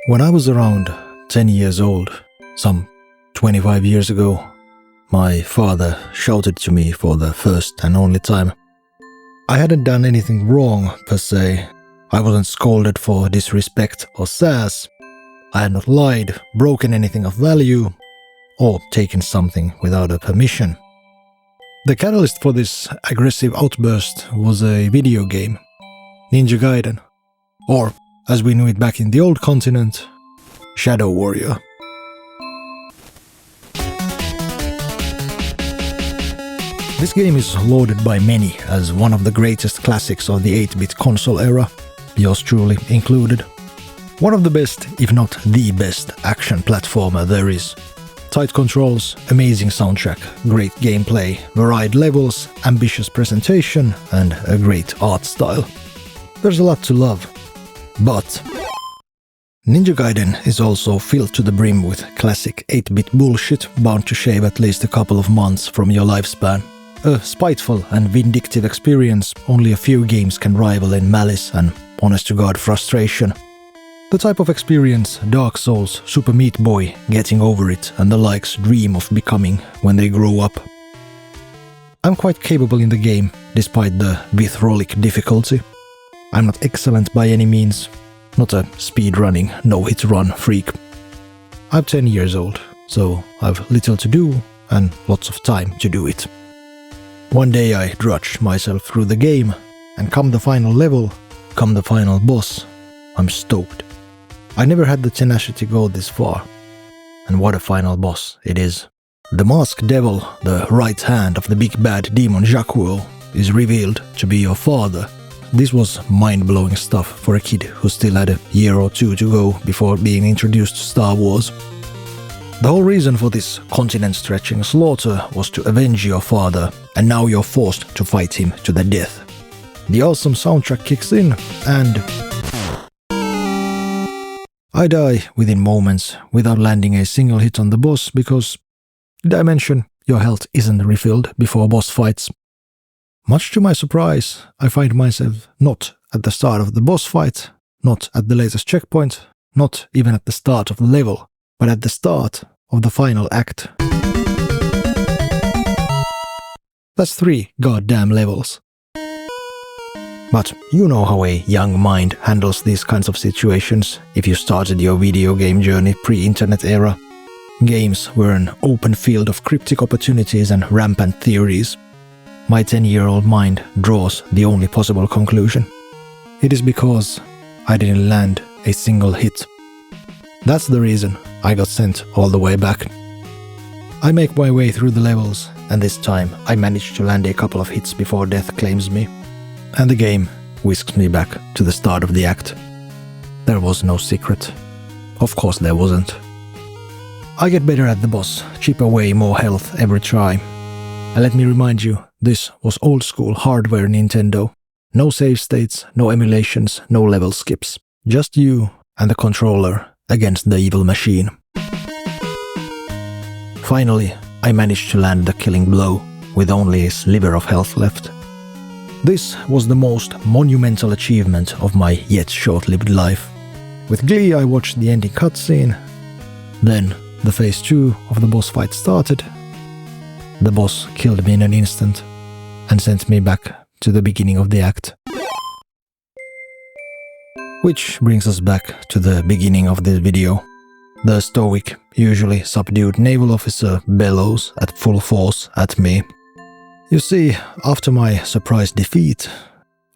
When I was around 10 years old, some 25 years ago, my father shouted to me for the first and only time. I hadn't done anything wrong per se. I wasn't scolded for disrespect or sass. I had not lied, broken anything of value, or taken something without a permission. The catalyst for this aggressive outburst was a video game, Ninja Gaiden, or as we knew it back in the old continent, Shadow Warrior. This game is lauded by many as one of the greatest classics of the 8-bit console era, yours truly included. One of the best, if not the best, action platformer there is. Tight controls, amazing soundtrack, great gameplay, varied levels, ambitious presentation, and a great art style. There's a lot to love. But Ninja Gaiden is also filled to the brim with classic 8-bit bullshit bound to shave at least a couple of months from your lifespan. A spiteful and vindictive experience only a few games can rival in malice and honest-to-God frustration. The type of experience Dark Souls, Super Meat Boy, Getting Over It and the likes dream of becoming when they grow up. I'm quite capable in the game, despite the vithrolic difficulty. I'm not excellent by any means, not a speedrunning, no-hit-run freak. I'm 10 years old, so I've little to do and lots of time to do it. One day I drudge myself through the game, and come the final level, come the final boss, I'm stoked. I never had the tenacity to go this far. And what a final boss it is. The masked devil, the right hand of the big bad demon Jakuo, is revealed to be your father. This was mind-blowing stuff for a kid who still had a year or two to go before being introduced to Star Wars. The whole reason for this continent-stretching slaughter was to avenge your father, and now you're forced to fight him to the death. The awesome soundtrack kicks in, and I die within moments without landing a single hit on the boss because, did I mention, your health isn't refilled before boss fights. Much to my surprise, I find myself not at the start of the boss fight, not at the latest checkpoint, not even at the start of the level, but at the start of the final act. That's 3 goddamn levels. But you know how a young mind handles these kinds of situations if you started your video game journey pre-internet era. Games were an open field of cryptic opportunities and rampant theories. My 10-year-old mind draws the only possible conclusion. It is because I didn't land a single hit. That's the reason I got sent all the way back. I make my way through the levels, and this time I managed to land a couple of hits before death claims me. And the game whisks me back to the start of the act. There was no secret. Of course there wasn't. I get better at the boss, chip away more health every try. And let me remind you, this was old school hardware Nintendo. No save states, no emulations, no level skips. Just you and the controller against the evil machine. Finally, I managed to land the killing blow, with only a sliver of health left. This was the most monumental achievement of my yet short-lived life. With glee I watched the ending cutscene. Then the phase 2 of the boss fight started. The boss killed me in an instant and sent me back to the beginning of the act. Which brings us back to the beginning of this video. The stoic, usually subdued naval officer bellows at full force at me. You see, after my surprise defeat,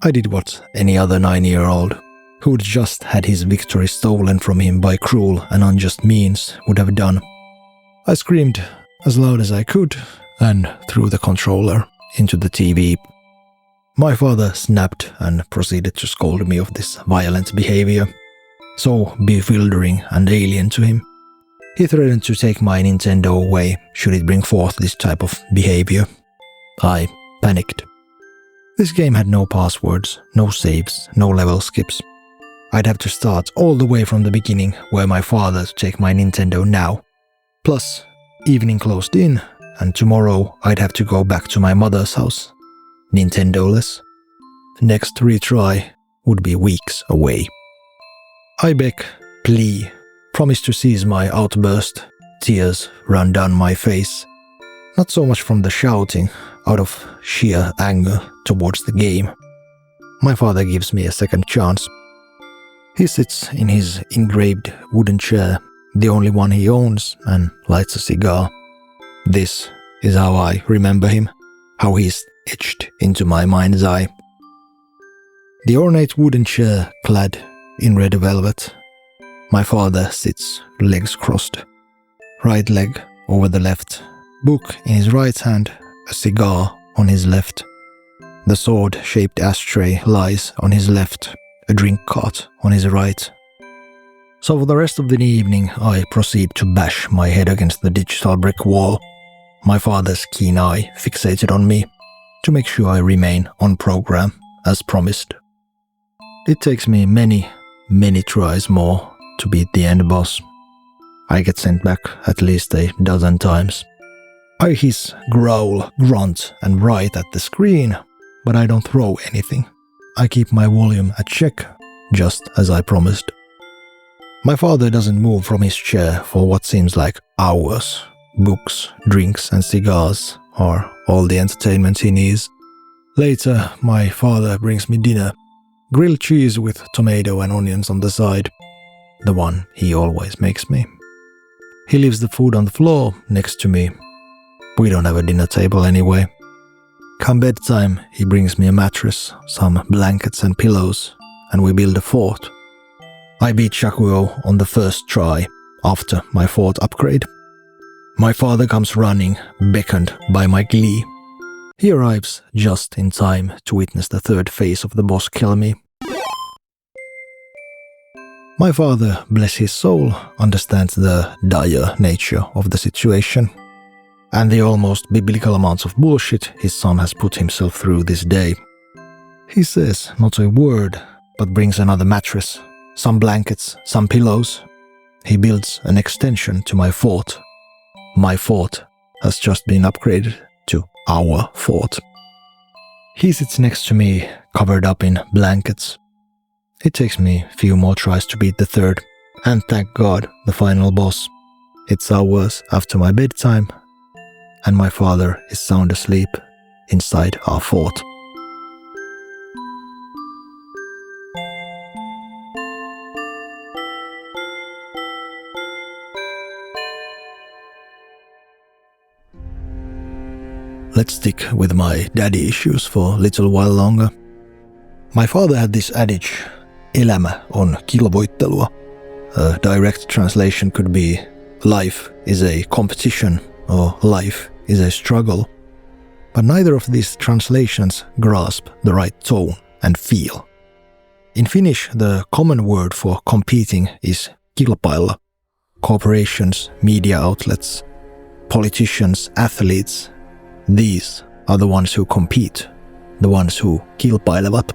I did what any other 9-year-old, who'd just had his victory stolen from him by cruel and unjust means, would have done. I screamed as loud as I could and threw the controller into the TV. My father snapped and proceeded to scold me of this violent behavior, so bewildering and alien to him. He threatened to take my Nintendo away should it bring forth this type of behavior. I panicked. This game had no passwords, no saves, no level skips. I'd have to start all the way from the beginning were my father to take my Nintendo now. Plus, evening closed in, and tomorrow I'd have to go back to my mother's house. Nintendo-less. Next retry would be weeks away. I beg, plea, promised to cease my outburst. Tears ran down my face. Not so much from the shouting, out of sheer anger towards the game. My father gives me a second chance. He sits in his engraved wooden chair, the only one he owns, and lights a cigar. This is how I remember him, how he's etched into my mind's eye. The ornate wooden chair clad in red velvet. My father sits, legs crossed. Right leg over the left, book in his right hand, a cigar on his left. The sword-shaped ashtray lies on his left, a drink cart on his right. So for the rest of the evening, I proceed to bash my head against the digital brick wall, my father's keen eye fixated on me, to make sure I remain on program, as promised. It takes me many tries more to beat the end boss. I get sent back at least a dozen times. I hiss, growl, grunt, and write at the screen, but I don't throw anything. I keep my volume at check, just as I promised. My father doesn't move from his chair for what seems like hours. Books, drinks, and cigars are all the entertainment he needs. Later, my father brings me dinner. Grilled cheese with tomato and onions on the side. The one he always makes me. He leaves the food on the floor next to me. We don't have a dinner table anyway. Come bedtime, he brings me a mattress, some blankets and pillows, and we build a fort. I beat Shakuo on the first try, after my fort upgrade. My father comes running, beckoned by my glee. He arrives just in time to witness the third phase of the boss kill me. My father, bless his soul, understands the dire nature of the situation and the almost biblical amounts of bullshit his son has put himself through this day. He says not a word, but brings another mattress, some blankets, some pillows. He builds an extension to my fort. My fort has just been upgraded to our fort. He sits next to me, covered up in blankets. It takes me a few more tries to beat the third, and thank God, the final boss. It's hours after my bedtime, and my father is sound asleep inside our fort. Let's stick with my daddy issues for a little while longer. My father had this adage, elämä on kilvoittelua. A direct translation could be, life is a competition or life is a struggle. But neither of these translations grasp the right tone and feel. In Finnish, the common word for competing is kilpailla. Corporations, media outlets, politicians, athletes, these are the ones who compete, the ones who kilpailevat.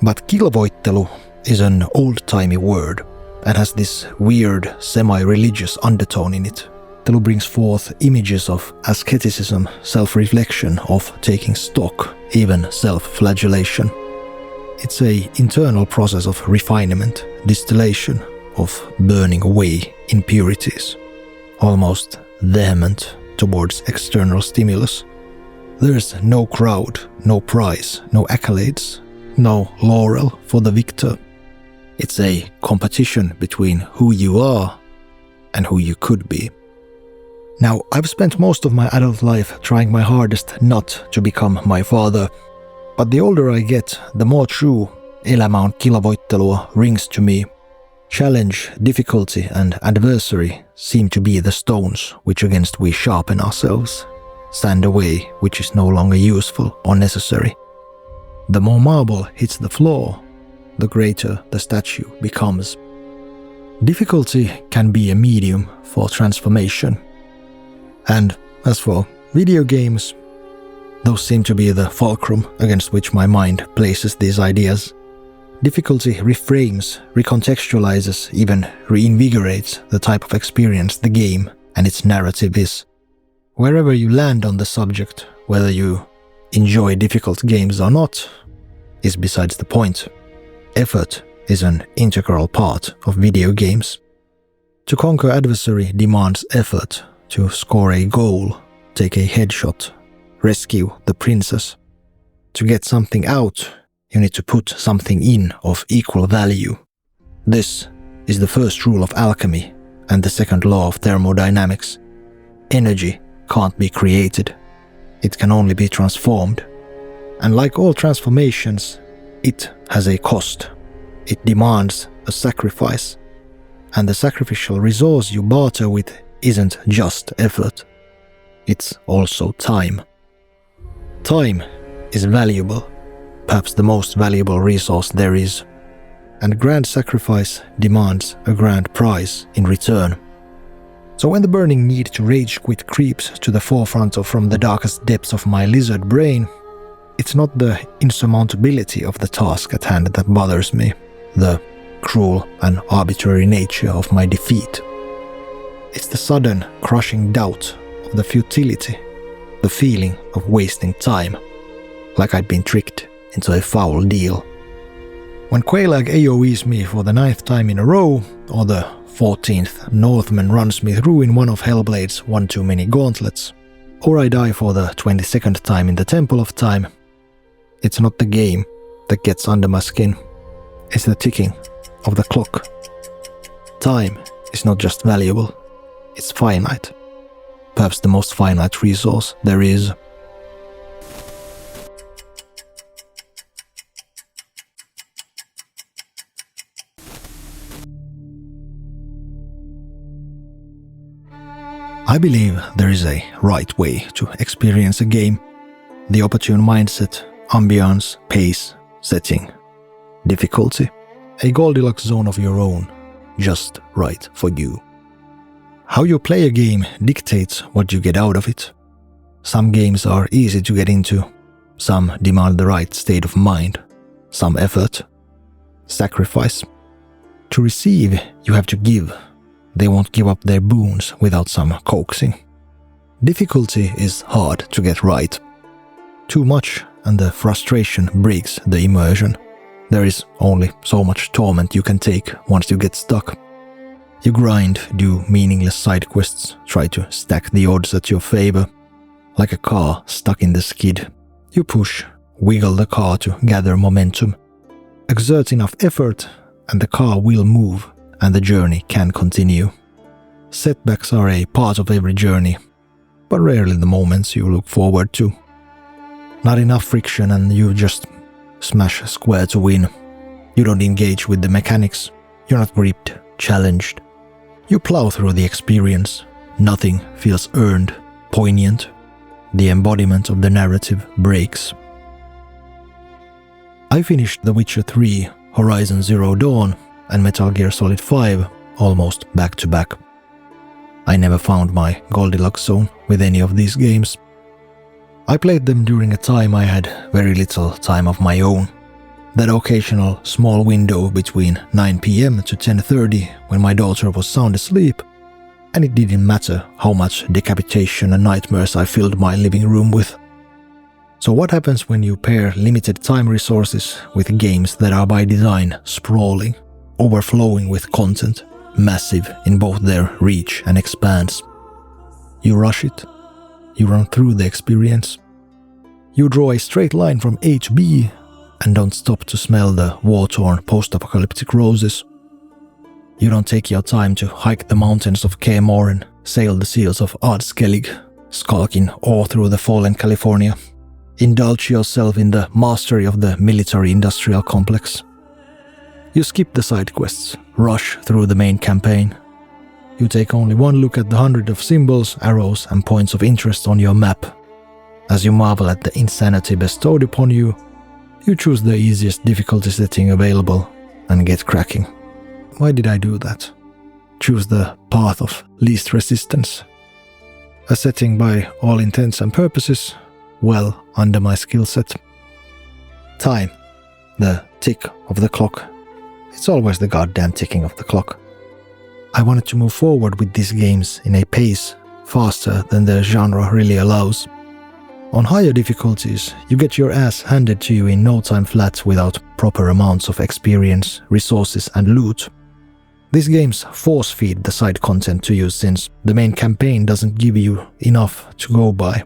But kilvoittelu is an old-timey word and has this weird, semi-religious undertone in it. Telu brings forth images of asceticism, self-reflection, of taking stock, even self-flagellation. It's an internal process of refinement, distillation, of burning away impurities, almost vehement towards external stimulus. There's no crowd, no prize, no accolades, no laurel for the victor. It's a competition between who you are and who you could be. Now, I've spent most of my adult life trying my hardest not to become my father, but the older I get, the more true elämä on kilvoittelua rings to me. Challenge, difficulty, and adversary seem to be the stones which against we sharpen ourselves, sand away which is no longer useful or necessary. The more marble hits the floor, the greater the statue becomes. Difficulty can be a medium for transformation. And as for video games, those seem to be the fulcrum against which my mind places these ideas. Difficulty reframes, recontextualizes, even reinvigorates the type of experience the game and its narrative is. Wherever you land on the subject, whether you enjoy difficult games or not, is besides the point. Effort is an integral part of video games. To conquer adversary demands effort. To score a goal, take a headshot, rescue the princess. To get something out, you need to put something in of equal value. This is the first rule of alchemy and the second law of thermodynamics. Energy can't be created. It can only be transformed. And like all transformations, it has a cost. It demands a sacrifice. And the sacrificial resource you barter with isn't just effort. It's also time. Time is valuable, perhaps the most valuable resource there is. And grand sacrifice demands a grand prize in return. So when the burning need to rage quit creeps to the forefront of from the darkest depths of my lizard brain, it's not the insurmountability of the task at hand that bothers me, the cruel and arbitrary nature of my defeat. It's the sudden, crushing doubt of the futility, the feeling of wasting time, like I'd been tricked into a foul deal. When Quelaag AoEs me for the 9th time in a row, or the 14th Northman runs me through in one of Hellblade's one too many gauntlets, or I die for the 22nd time in the Temple of Time, it's not the game that gets under my skin, it's the ticking of the clock. Time is not just valuable, it's finite. Perhaps the most finite resource there is. I believe there is a right way to experience a game. The opportune mindset, ambience, pace, setting, difficulty. A Goldilocks zone of your own, just right for you. How you play a game dictates what you get out of it. Some games are easy to get into, some demand the right state of mind, some effort, sacrifice. To receive, you have to give. They won't give up their boons without some coaxing. Difficulty is hard to get right. Too much and the frustration breaks the immersion. There is only so much torment you can take once you get stuck. You grind, do meaningless side quests, try to stack the odds at your favor. Like a car stuck in the skid, you push, wiggle the car to gather momentum. Exert enough effort and the car will move and the journey can continue. Setbacks are a part of every journey, but rarely the moments you look forward to. Not enough friction and you just smash square to win. You don't engage with the mechanics, you're not gripped, challenged. You plow through the experience. Nothing feels earned, poignant. The embodiment of the narrative breaks. I finished The Witcher 3, Horizon Zero Dawn, and Metal Gear Solid 5 almost back to back. I never found my Goldilocks zone with any of these games. I played them during a time I had very little time of my own. That occasional small window between 9 PM to 10:30 when my daughter was sound asleep, and it didn't matter how much decapitation and nightmares I filled my living room with. So what happens when you pair limited time resources with games that are by design sprawling, overflowing with content, massive in both their reach and expanse? You rush it. You run through the experience. You draw a straight line from A to B and don't stop to smell the war-torn post-apocalyptic roses. You don't take your time to hike the mountains of Kaer Morhen, sail the seas of Ardskellig, skulk in awe through the fallen California, indulge yourself in the mastery of the military-industrial complex. You skip the side quests, rush through the main campaign. You take only one look at the 100 of symbols, arrows and points of interest on your map. As you marvel at the insanity bestowed upon you, you choose the easiest difficulty setting available and get cracking. Why did I do that? Choose the path of least resistance. A setting by all intents and purposes, well under my skill set. Time. The tick of the clock. It's always the goddamn ticking of the clock. I wanted to move forward with these games in a pace faster than the genre really allows. On higher difficulties, you get your ass handed to you in no time flat without proper amounts of experience, resources and loot. These games force feed the side content to you since the main campaign doesn't give you enough to go by.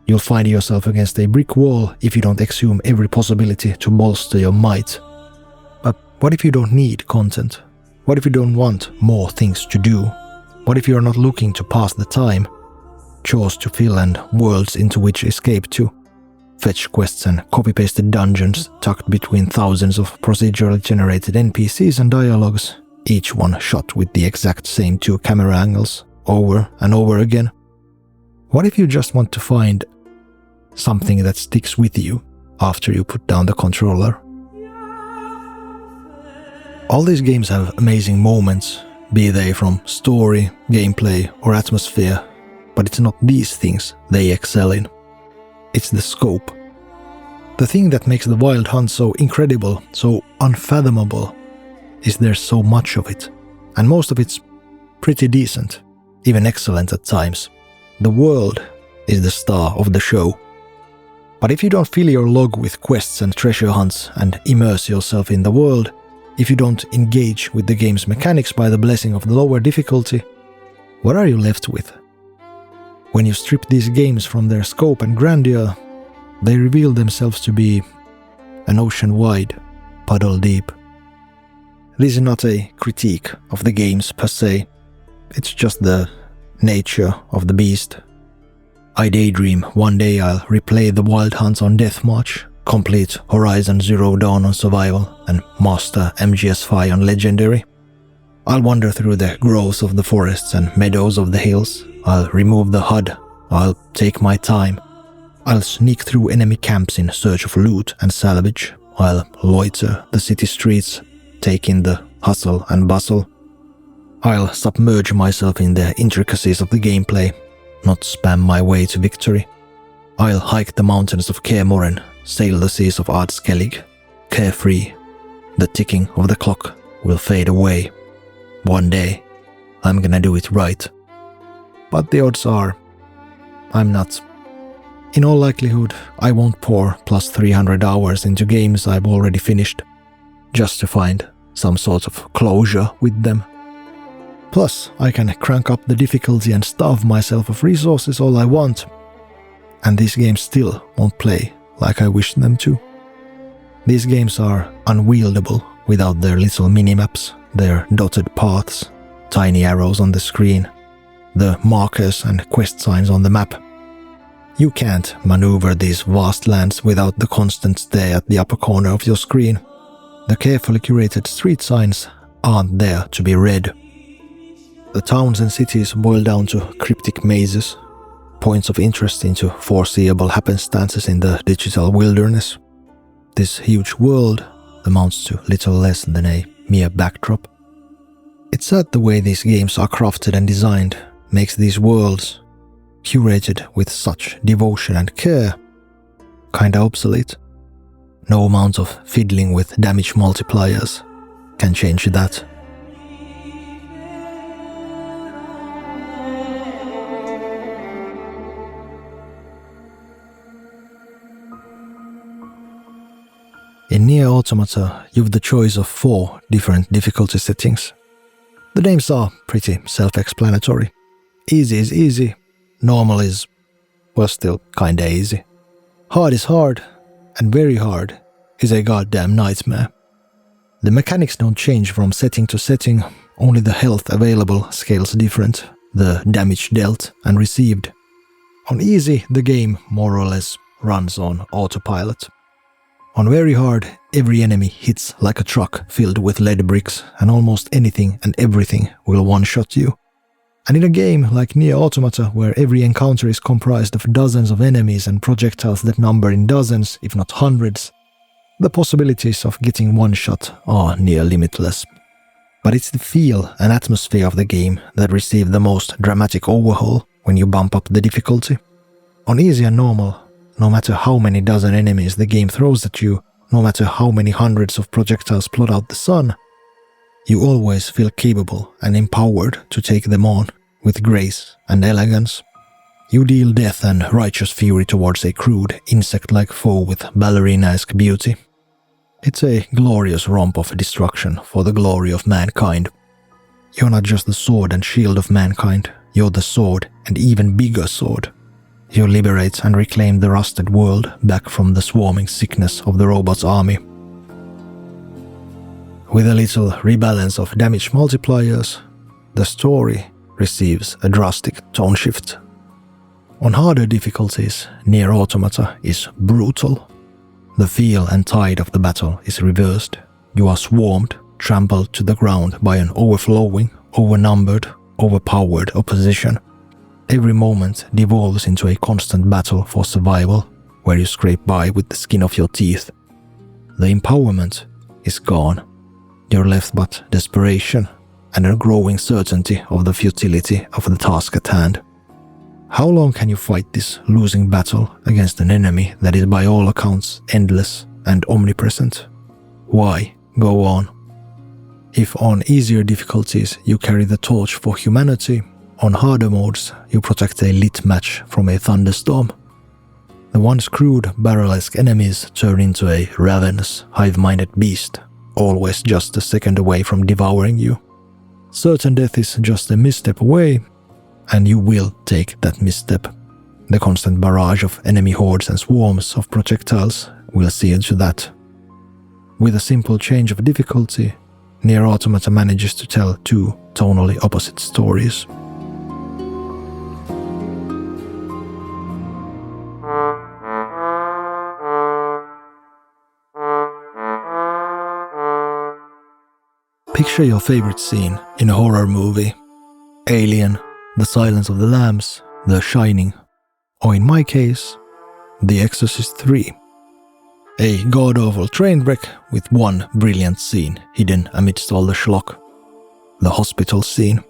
You'll find yourself against a brick wall if you don't exhume every possibility to bolster your might. But what if you don't need content? What if you don't want more things to do? What if you're not looking to pass the time? Chores to fill and worlds into which escape to. Fetch quests and copy-pasted dungeons tucked between thousands of procedurally generated NPCs and dialogues, each one shot with the exact same 2 camera angles, over and over again. What if you just want to find something that sticks with you after you put down the controller? All these games have amazing moments, be they from story, gameplay or atmosphere, but it's not these things they excel in. It's the scope. The thing that makes the Wild Hunt so incredible, so unfathomable, is there's so much of it, and most of it's pretty decent, even excellent at times. The world is the star of the show. But if you don't fill your log with quests and treasure hunts and immerse yourself in the world, if you don't engage with the game's mechanics by the blessing of the lower difficulty, what are you left with? When you strip these games from their scope and grandeur, they reveal themselves to be an ocean wide, puddle deep. This is not a critique of the games per se, it's just the nature of the beast. I daydream one day I'll replay the Wild Hunt on Death March, complete Horizon Zero Dawn on Survival, and master MGS5 on Legendary. I'll wander through the groves of the forests and meadows of the hills. I'll remove the HUD. I'll take my time. I'll sneak through enemy camps in search of loot and salvage. I'll loiter the city streets, take in the hustle and bustle. I'll submerge myself in the intricacies of the gameplay, not spam my way to victory. I'll hike the mountains of Kaer Morhen, sail the seas of Ardskellig, carefree. The ticking of the clock will fade away. One day, I'm gonna do it right. But the odds are, I'm not. In all likelihood, I won't pour plus 300 hours into games I've already finished, just to find some sort of closure with them. Plus, I can crank up the difficulty and starve myself of resources all I want, and these games still won't play like I wish them to. These games are unwieldable without their little minimaps, their dotted paths, tiny arrows on the screen, the markers and quest signs on the map. You can't maneuver these vast lands without the constant stare at the upper corner of your screen. The carefully curated street signs aren't there to be read. The towns and cities boil down to cryptic mazes, points of interest into foreseeable happenstances in the digital wilderness. This huge world amounts to little less than a mere backdrop. It's sad the way these games are crafted and designed makes these worlds, curated with such devotion and care, kinda obsolete. No amount of fiddling with damage multipliers can change that. In NieR Automata, you've the choice of 4 different difficulty settings. The names are pretty self-explanatory. Easy is easy, normal is, well, still kinda easy. Hard is hard, and very hard is a goddamn nightmare. The mechanics don't change from setting to setting, only the health available scales different, the damage dealt and received. On easy, the game more or less runs on autopilot. On very hard, every enemy hits like a truck filled with lead bricks, and almost anything and everything will one-shot you. And in a game like NieR Automata, where every encounter is comprised of dozens of enemies and projectiles that number in dozens, if not hundreds, the possibilities of getting one shot are near limitless. But it's the feel and atmosphere of the game that receive the most dramatic overhaul when you bump up the difficulty. On easy and normal, no matter how many dozen enemies the game throws at you, no matter how many hundreds of projectiles plot out the sun, you always feel capable and empowered to take them on with grace and elegance. You deal death and righteous fury towards a crude, insect-like foe with ballerina-esque beauty. It's a glorious romp of destruction for the glory of mankind. You're not just the sword and shield of mankind, you're the sword and even bigger sword. You liberate and reclaim the rusted world back from the swarming sickness of the robot's army. With a little rebalance of damage multipliers, the story receives a drastic tone shift. On harder difficulties, NieR Automata is brutal. The feel and tide of the battle is reversed. You are swarmed, trampled to the ground by an overflowing, overnumbered, overpowered opposition. Every moment devolves into a constant battle for survival, where you scrape by with the skin of your teeth. The empowerment is gone. You're left but desperation and a growing certainty of the futility of the task at hand. How long can you fight this losing battle against an enemy that is by all accounts endless and omnipresent? Why go on? If on easier difficulties you carry the torch for humanity, on harder modes you protect a lit match from a thunderstorm. The once crude barrel-esque enemies turn into a ravenous, hive-minded beast, always just a second away from devouring you. Certain death is just a misstep away, and you will take that misstep. The constant barrage of enemy hordes and swarms of projectiles will see you to that. With a simple change of difficulty, NieR Automata manages to tell two tonally opposite stories. Picture your favorite scene in a horror movie. Alien, The Silence of the Lambs, The Shining, or in my case, The Exorcist 3. A god-awful train wreck with one brilliant scene hidden amidst all the schlock. The hospital scene.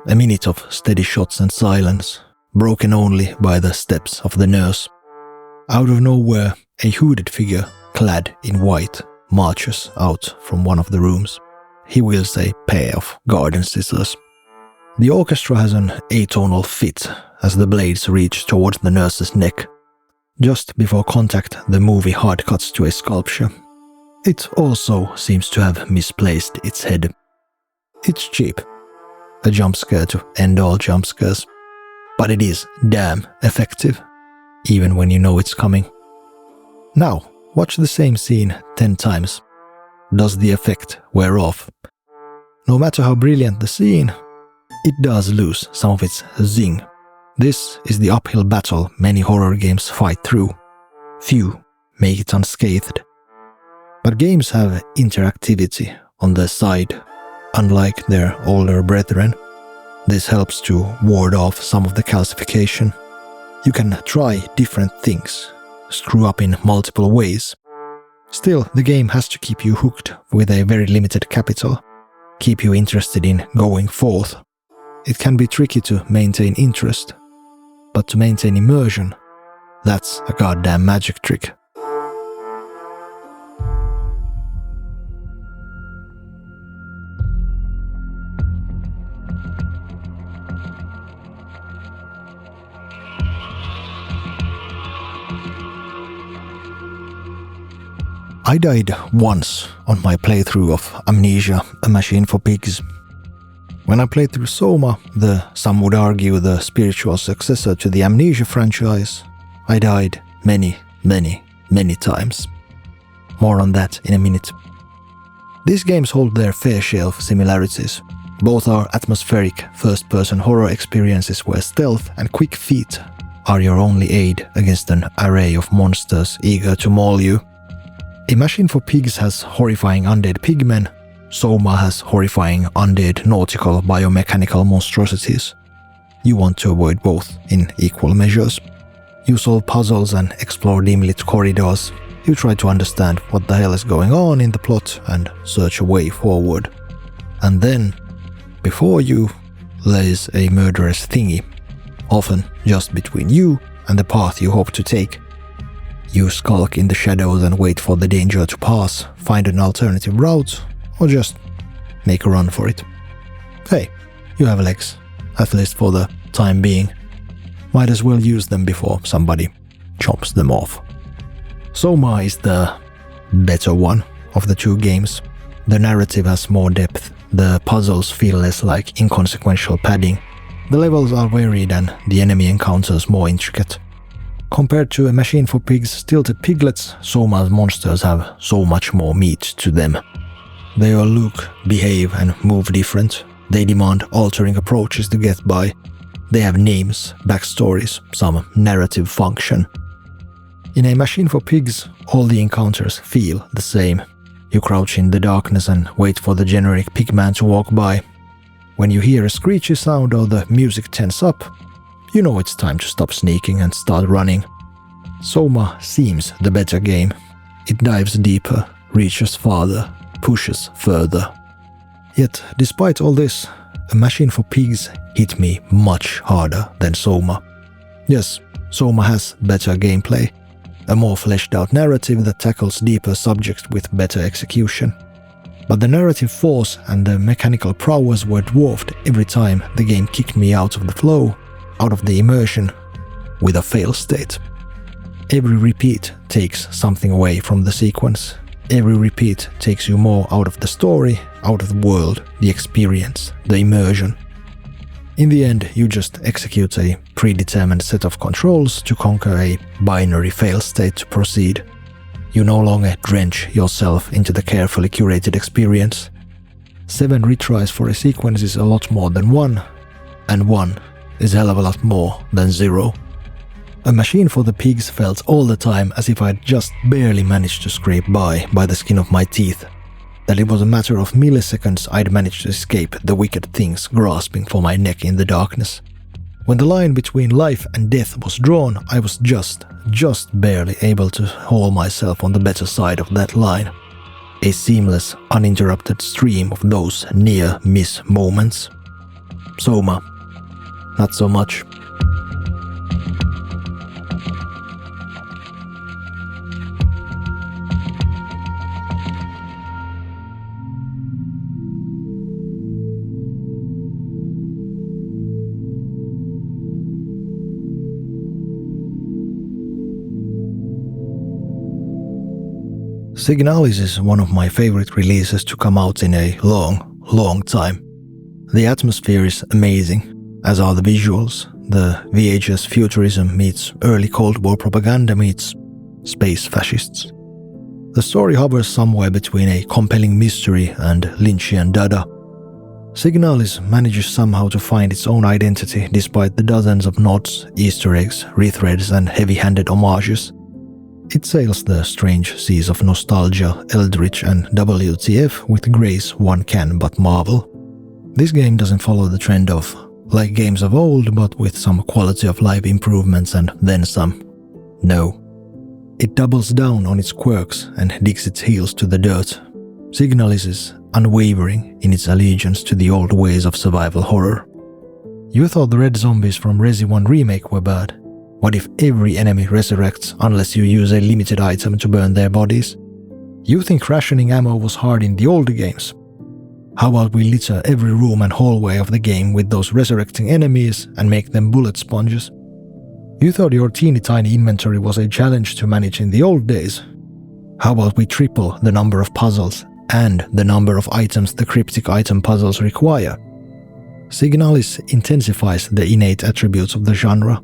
A minute of steady shots and silence, broken only by the steps of the nurse. Out of nowhere, a hooded figure, clad in white, marches out from one of the rooms. He wields a pair of garden scissors. The orchestra has an atonal fit as the blades reach towards the nurse's neck. Just before contact, the movie hard cuts to a sculpture. It also seems to have misplaced its head. It's cheap. A jump scare to end all jump scares. But it is damn effective, even when you know it's coming. Now, watch the same scene 10 times. Does the effect wear off? No matter how brilliant the scene, it does lose some of its zing. This is the uphill battle many horror games fight through. Few make it unscathed. But games have interactivity on their side, unlike their older brethren. This helps to ward off some of the calcification. You can try different things, screw up in multiple ways. Still, the game has to keep you hooked with a very limited capital, keep you interested in going forth. It can be tricky to maintain interest, but to maintain immersion, that's a goddamn magic trick. I died once on my playthrough of Amnesia, A Machine for Pigs. When I played through Soma, some would argue the spiritual successor to the Amnesia franchise, I died many times. More on that in a minute. These games hold their fair share of similarities. Both are atmospheric first-person horror experiences where stealth and quick feet are your only aid against an array of monsters eager to maul you. A Machine for Pigs has horrifying undead pigmen. Soma has horrifying undead nautical biomechanical monstrosities. You want to avoid both in equal measures. You solve puzzles and explore dim-lit corridors. You try to understand what the hell is going on in the plot and search a way forward. And then, before you, lays a murderous thingy, often just between you and the path you hope to take. You skulk in the shadows and wait for the danger to pass, find an alternative route, or just make a run for it. Hey, you have legs, at least for the time being. Might as well use them before somebody chops them off. Soma is the better one of the two games. The narrative has more depth, The puzzles feel less like inconsequential padding. The levels are varied and the enemy encounters more intricate. Compared to A Machine for Pigs' stilted piglets, Soma's monsters have so much more meat to them. They all look, behave and move different. They demand altering approaches to get by. They have names, backstories, some narrative function. In A Machine for Pigs, all the encounters feel the same. You crouch in the darkness and wait for the generic pigman to walk by. When you hear a screechy sound or the music tense up, you know it's time to stop sneaking and start running. Soma seems the better game. It dives deeper, reaches farther, pushes further. Yet, despite all this, A Machine for Pigs hit me much harder than Soma. Yes, Soma has better gameplay, a more fleshed out narrative that tackles deeper subjects with better execution. But the narrative force and the mechanical prowess were dwarfed every time the game kicked me out of the flow, out of the immersion, with a fail state. Every repeat takes something away from the sequence. Every repeat takes you more out of the story, out of the world, the experience, the immersion. In the end, you just execute a predetermined set of controls to conquer a binary fail state to proceed. You no longer drench yourself into the carefully curated experience. 7 retries for a sequence is a lot more than 1, and 1 is a hell of a lot more than 0. A Machine for the Pigs felt all the time as if I'd just barely managed to scrape by the skin of my teeth. That it was a matter of milliseconds I'd managed to escape the wicked things grasping for my neck in the darkness. When the line between life and death was drawn, I was just barely able to haul myself on the better side of that line. A seamless, uninterrupted stream of those near-miss moments. Soma, not so much. Signalis is one of my favorite releases to come out in a long time. The atmosphere is amazing, as are the visuals. The VHS futurism meets early Cold War propaganda meets space fascists. The story hovers somewhere between a compelling mystery and Lynchian dada. Signalis manages somehow to find its own identity despite the dozens of nods, Easter eggs, rethreads and heavy-handed homages. It sails the strange seas of nostalgia, eldritch and WTF with grace one can but marvel. This game doesn't follow the trend of like games of old but with some quality of life improvements and then some. No. It doubles down on its quirks and digs its heels to the dirt. Signalis is unwavering in its allegiance to the old ways of survival horror. You thought the red zombies from Resi 1 Remake were bad. What if every enemy resurrects unless you use a limited item to burn their bodies? You think rationing ammo was hard in the older games? How about we litter every room and hallway of the game with those resurrecting enemies and make them bullet sponges? You thought your teeny tiny inventory was a challenge to manage in the old days? How about we triple the number of puzzles and the number of items the cryptic item puzzles require? Signalis intensifies the innate attributes of the genre.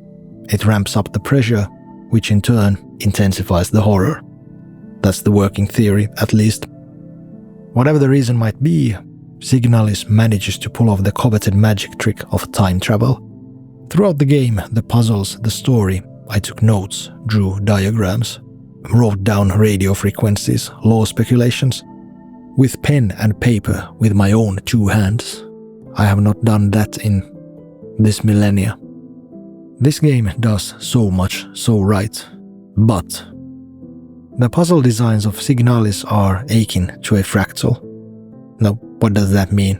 It ramps up the pressure, which in turn intensifies the horror. That's the working theory, at least. Whatever the reason might be, Signalis manages to pull off the coveted magic trick of time travel. Throughout the game, the puzzles, the story, I took notes, drew diagrams, wrote down radio frequencies, law speculations. With pen and paper, with my own 2 hands. I have not done that in this millennia. This game does so much so right, but the puzzle designs of Signalis are akin to a fractal. Now, what does that mean?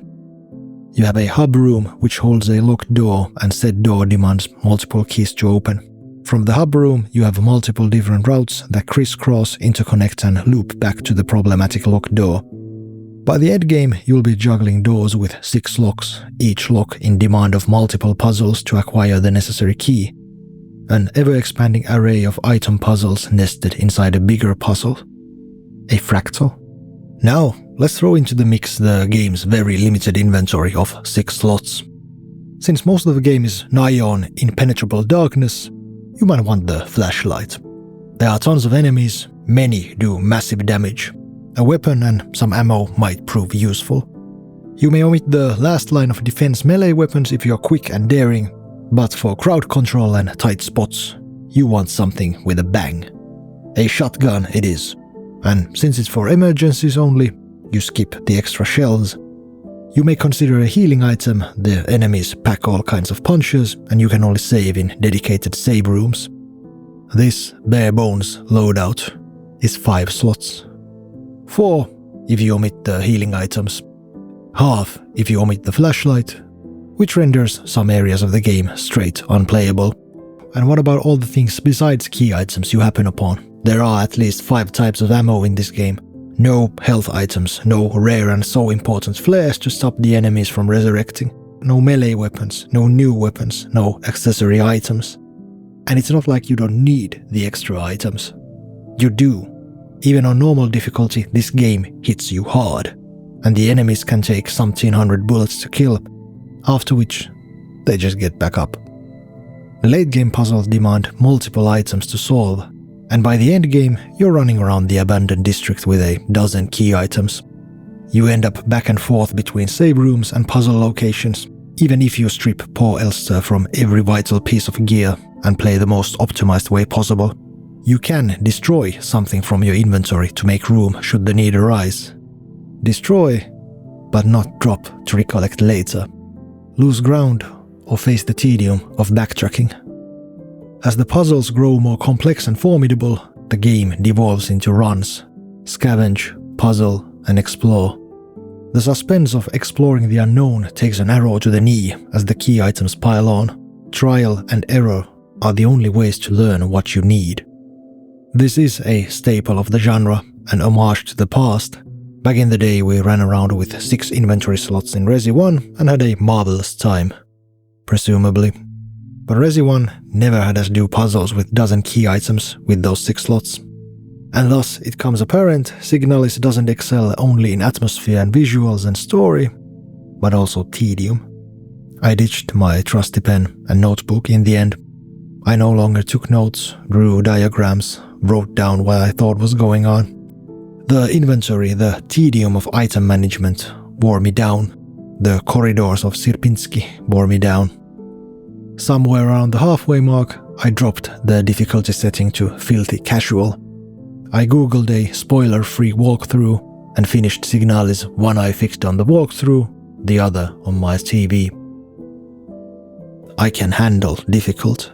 You have a hub room which holds a locked door and said door demands multiple keys to open. From the hub room, you have multiple different routes that crisscross, interconnect and loop back to the problematic locked door. By the end game, you'll be juggling doors with 6 locks, each lock in demand of multiple puzzles to acquire the necessary key. An ever-expanding array of item puzzles nested inside a bigger puzzle. A fractal? Now, let's throw into the mix the game's very limited inventory of 6 slots. Since most of the game is nigh on impenetrable darkness, you might want the flashlight. There are tons of enemies, many do massive damage. A weapon and some ammo might prove useful. You may omit the last line of defense melee weapons if you're quick and daring, but for crowd control and tight spots, you want something with a bang. A shotgun it is, and since it's for emergencies only, you skip the extra shells. You may consider a healing item, the enemies pack all kinds of punches and you can only save in dedicated save rooms. This bare bones loadout is 5 slots. 4 if you omit the healing items. Half if you omit the flashlight, which renders some areas of the game straight unplayable. And what about all the things besides key items you happen upon? There are at least 5 types of ammo in this game. No health items, no rare and so important flares to stop the enemies from resurrecting, no melee weapons, no new weapons, no accessory items. And it's not like you don't need the extra items. You do. Even on normal difficulty, this game hits you hard, and the enemies can take some 1,500 bullets to kill, after which they just get back up. The late game puzzles demand multiple items to solve, and by the end game, you're running around the abandoned district with a dozen key items. You end up back and forth between save rooms and puzzle locations, even if you strip poor Elster from every vital piece of gear and play the most optimized way possible. You can destroy something from your inventory to make room should the need arise. Destroy, but not drop to recollect later. Lose ground or face the tedium of backtracking. As the puzzles grow more complex and formidable, the game devolves into runs, scavenge, puzzle, and explore. The suspense of exploring the unknown takes an arrow to the knee as the key items pile on. Trial and error are the only ways to learn what you need. This is a staple of the genre, an homage to the past. Back in the day we ran around with 6 inventory slots in Resi 1 and had a marvelous time. Presumably. But Resi 1 never had us do puzzles with dozen key items with those 6 slots. And thus it comes apparent Signalis doesn't excel only in atmosphere and visuals and story, but also tedium. I ditched my trusty pen and notebook in the end. I no longer took notes, drew diagrams, wrote down what I thought was going on. The inventory, the tedium of item management wore me down. The corridors of Sierpinski bore me down. Somewhere around the halfway mark, I dropped the difficulty setting to filthy casual. I googled a spoiler-free walkthrough and finished Signalis, one eye fixed on the walkthrough, the other on my TV. I can handle difficult,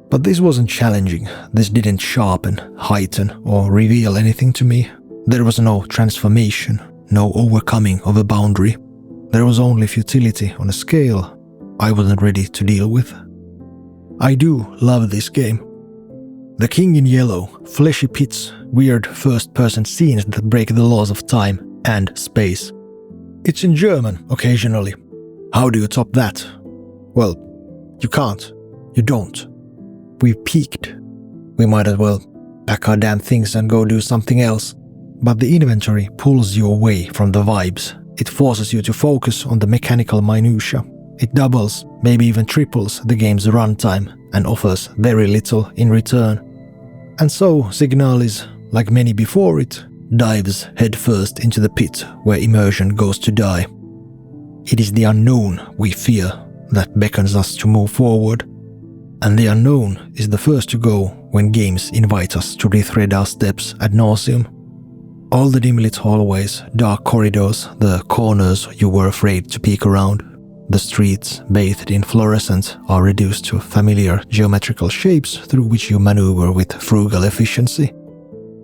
but this wasn't challenging. This didn't sharpen, heighten, or reveal anything to me. There was no transformation, no overcoming of a boundary. There was only futility on a scale I wasn't ready to deal with. I do love this game. The King in Yellow, fleshy pits, weird first-person scenes that break the laws of time and space. It's in German, occasionally. How do you top that? Well, you can't. You don't. We've peaked. We might as well pack our damn things and go do something else. But the inventory pulls you away from the vibes. It forces you to focus on the mechanical minutiae. It doubles, maybe even triples the game's runtime and offers very little in return. And so Signalis, like many before it, dives headfirst into the pit where immersion goes to die. It is the unknown we fear that beckons us to move forward, and the unknown is the first to go when games invite us to rethread our steps ad nauseum. All the dim-lit hallways, dark corridors, the corners you were afraid to peek around, the streets bathed in fluorescent are reduced to familiar geometrical shapes through which you maneuver with frugal efficiency.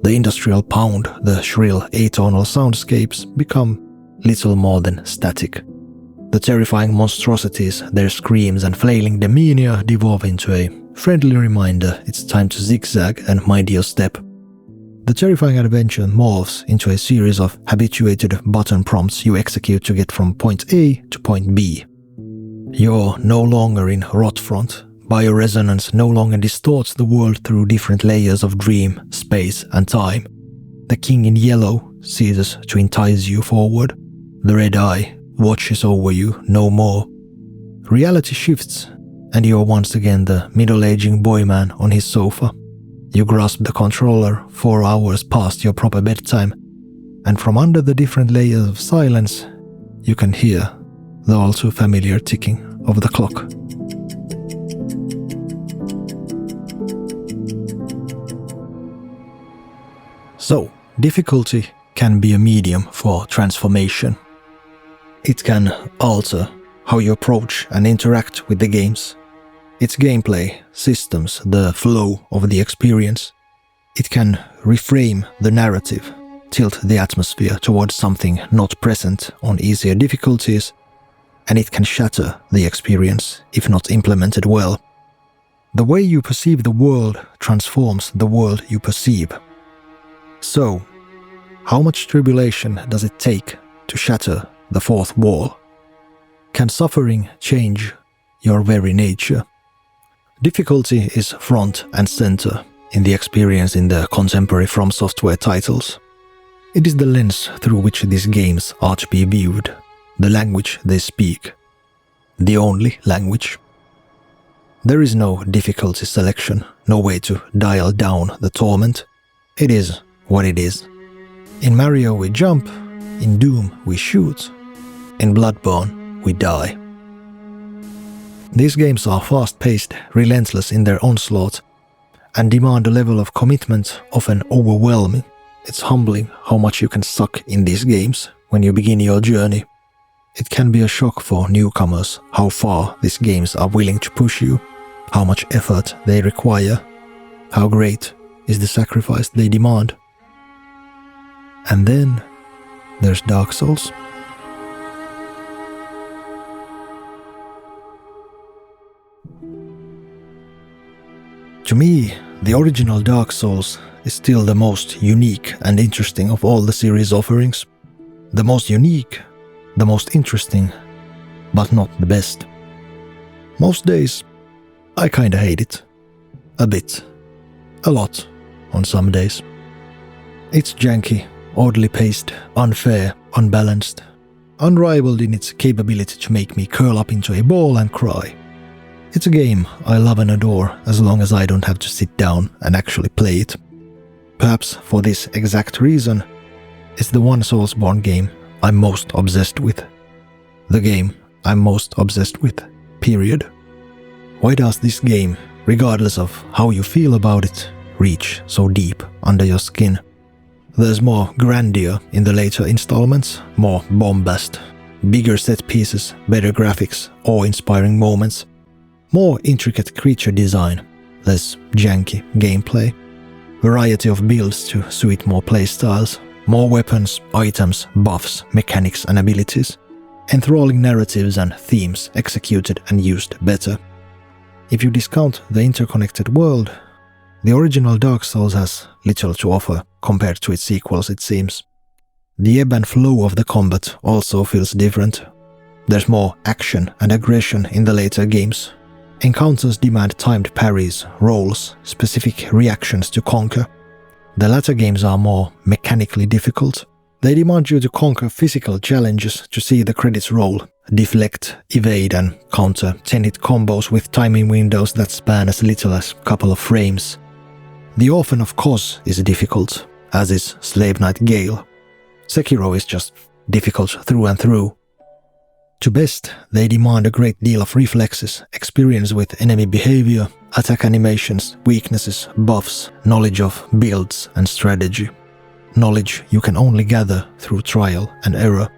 The industrial pound, the shrill atonal soundscapes become little more than static. The terrifying monstrosities, their screams and flailing demeanor devolve into a friendly reminder it's time to zigzag and mind your step. The terrifying adventure morphs into a series of habituated button prompts you execute to get from point A to point B. You're no longer in Rotfront. Bioresonance no longer distorts the world through different layers of dream, space, and time. The King in Yellow ceases to entice you forward. The red eye watches over you no more. Reality shifts, and you are once again the middle-aging boy man on his sofa. You grasp the controller 4 hours past your proper bedtime, and from under the different layers of silence, you can hear the all-too-familiar ticking of the clock. So, difficulty can be a medium for transformation. It can alter how you approach and interact with the games. Its gameplay, systems, the flow of the experience. It can reframe the narrative, tilt the atmosphere towards something not present on easier difficulties, and it can shatter the experience if not implemented well. The way you perceive the world transforms the world you perceive. So, how much tribulation does it take to shatter the fourth wall? Can suffering change your very nature? Difficulty is front and center in the experience in the contemporary From Software titles. It is the lens through which these games are to be viewed, the language they speak, the only language. There is no difficulty selection, no way to dial down the torment. It is what it is. In Mario we jump, in Doom we shoot, in Bloodborne we die. These games are fast-paced, relentless in their onslaught, and demand a level of commitment often overwhelming. It's humbling how much you can suck in these games when you begin your journey. It can be a shock for newcomers how far these games are willing to push you, how much effort they require, how great is the sacrifice they demand. And then there's Dark Souls. To me, the original Dark Souls is still the most unique and interesting of all the series offerings. The most unique, the most interesting, but not the best. Most days, I kinda hate it. A bit. A lot, on some days. It's janky, oddly paced, unfair, unbalanced, unrivaled in its capability to make me curl up into a ball and cry. It's a game I love and adore as long as I don't have to sit down and actually play it. Perhaps for this exact reason, it's the one Soulsborne game I'm most obsessed with. The game I'm most obsessed with, period. Why does this game, regardless of how you feel about it, reach so deep under your skin? There's more grandeur in the later installments, more bombast, bigger set pieces, better graphics, awe-inspiring moments, more intricate creature design, less janky gameplay, variety of builds to suit more playstyles, more weapons, items, buffs, mechanics and abilities, enthralling narratives and themes executed and used better. If you discount the interconnected world, the original Dark Souls has little to offer compared to its sequels, it seems. The ebb and flow of the combat also feels different. There's more action and aggression in the later games. Encounters demand timed parries, rolls, specific reactions to conquer. The latter games are more mechanically difficult. They demand you to conquer physical challenges to see the credits roll, deflect, evade and counter 10-hit combos with timing windows that span as little as a couple of frames. The Orphan of Kos is difficult, as is Slave Knight Gale. Sekiro is just difficult through and through. To best, they demand a great deal of reflexes, experience with enemy behavior, attack animations, weaknesses, buffs, knowledge of builds and strategy. Knowledge you can only gather through trial and error.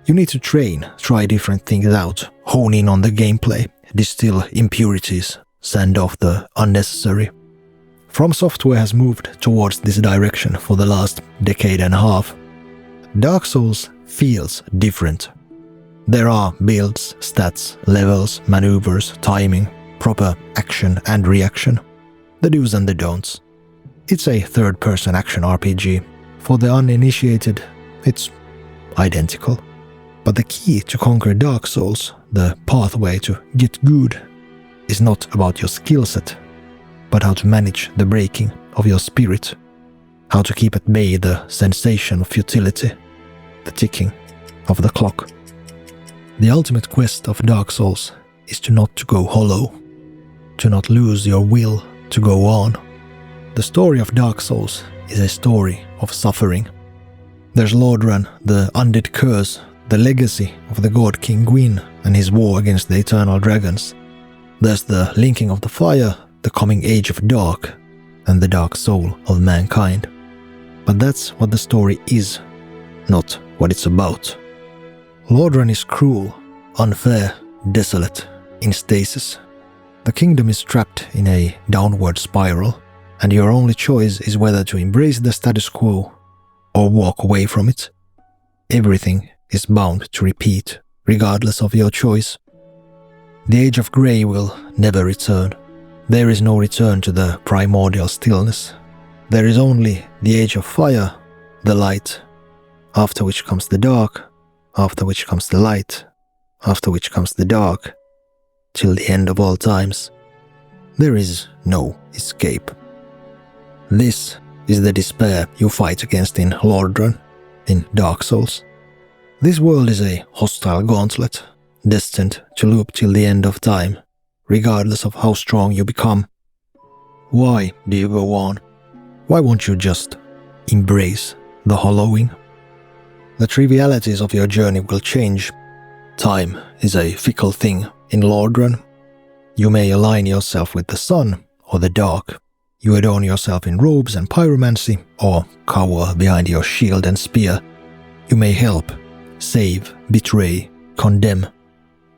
You need to train, try different things out, hone in on the gameplay, distill impurities, sand off the unnecessary. From Software has moved towards this direction for the last decade and a half. Dark Souls feels different. There are builds, stats, levels, maneuvers, timing, proper action and reaction, the do's and the don'ts. It's a third-person action RPG. For the uninitiated, it's identical. But the key to conquer Dark Souls, the pathway to get good, is not about your skill set, but how to manage the breaking of your spirit, how to keep at bay the sensation of futility, the ticking of the clock. The ultimate quest of Dark Souls is to not to go hollow, to not lose your will to go on. The story of Dark Souls is a story of suffering. There's Lordran, the undead curse, the legacy of the god King Gwyn and his war against the eternal dragons. There's the linking of the fire, the coming age of dark, and the dark soul of mankind. But that's what the story is, not what it's about. Lordran is cruel, unfair, desolate, in stasis. The kingdom is trapped in a downward spiral, and your only choice is whether to embrace the status quo or walk away from it. Everything is bound to repeat, regardless of your choice. The Age of Grey will never return. There is no return to the primordial stillness. There is only the Age of Fire, the light, after which comes the dark, after which comes the light, after which comes the dark, till the end of all times. There is no escape. This is the despair you fight against in Lordran, in Dark Souls. This world is a hostile gauntlet, destined to loop till the end of time, regardless of how strong you become. Why do you go on? Why won't you just embrace the hollowing? The trivialities of your journey will change. Time is a fickle thing in Lordran. You may align yourself with the sun or the dark. You adorn yourself in robes and pyromancy, or cower behind your shield and spear. You may help, save, betray, condemn.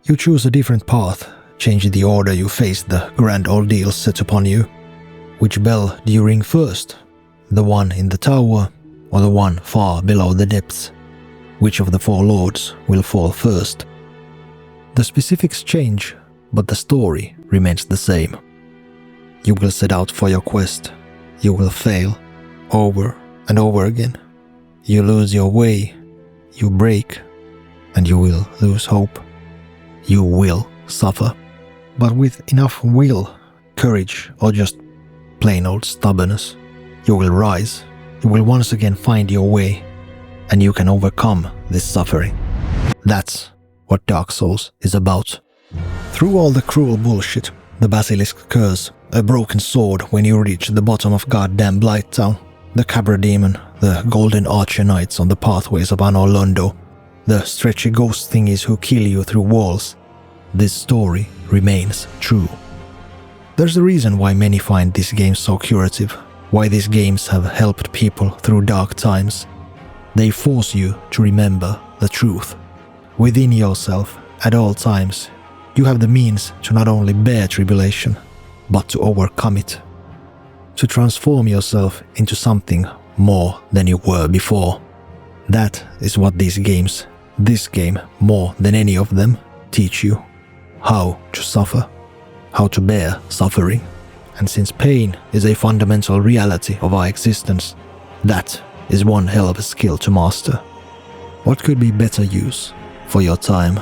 You choose a different path, change the order you face the grand ordeal set upon you. Which bell do you ring first? The one in the tower, or the one far below the depths? Which of the four lords will fall first? The specifics change, but the story remains the same. You will set out for your quest. You will fail, over and over again. You lose your way, you break, and you will lose hope. You will suffer, but with enough will, courage, or just plain old stubbornness, you will rise. You will once again find your way, and you can overcome this suffering. That's what Dark Souls is about. Through all the cruel bullshit, the Basilisk Curse, a broken sword when you reach the bottom of goddamn Blighttown, the Cabra Demon, the Golden Archer Knights on the pathways of Anor Londo, the stretchy ghost thingies who kill you through walls, this story remains true. There's a reason why many find this game so curative, why these games have helped people through dark times. They force you to remember the truth. Within yourself, at all times, you have the means to not only bear tribulation, but to overcome it. To transform yourself into something more than you were before. That is what these games, this game more than any of them, teach you. How to suffer. How to bear suffering. And since pain is a fundamental reality of our existence, that is one hell of a skill to master. What could be better use for your time?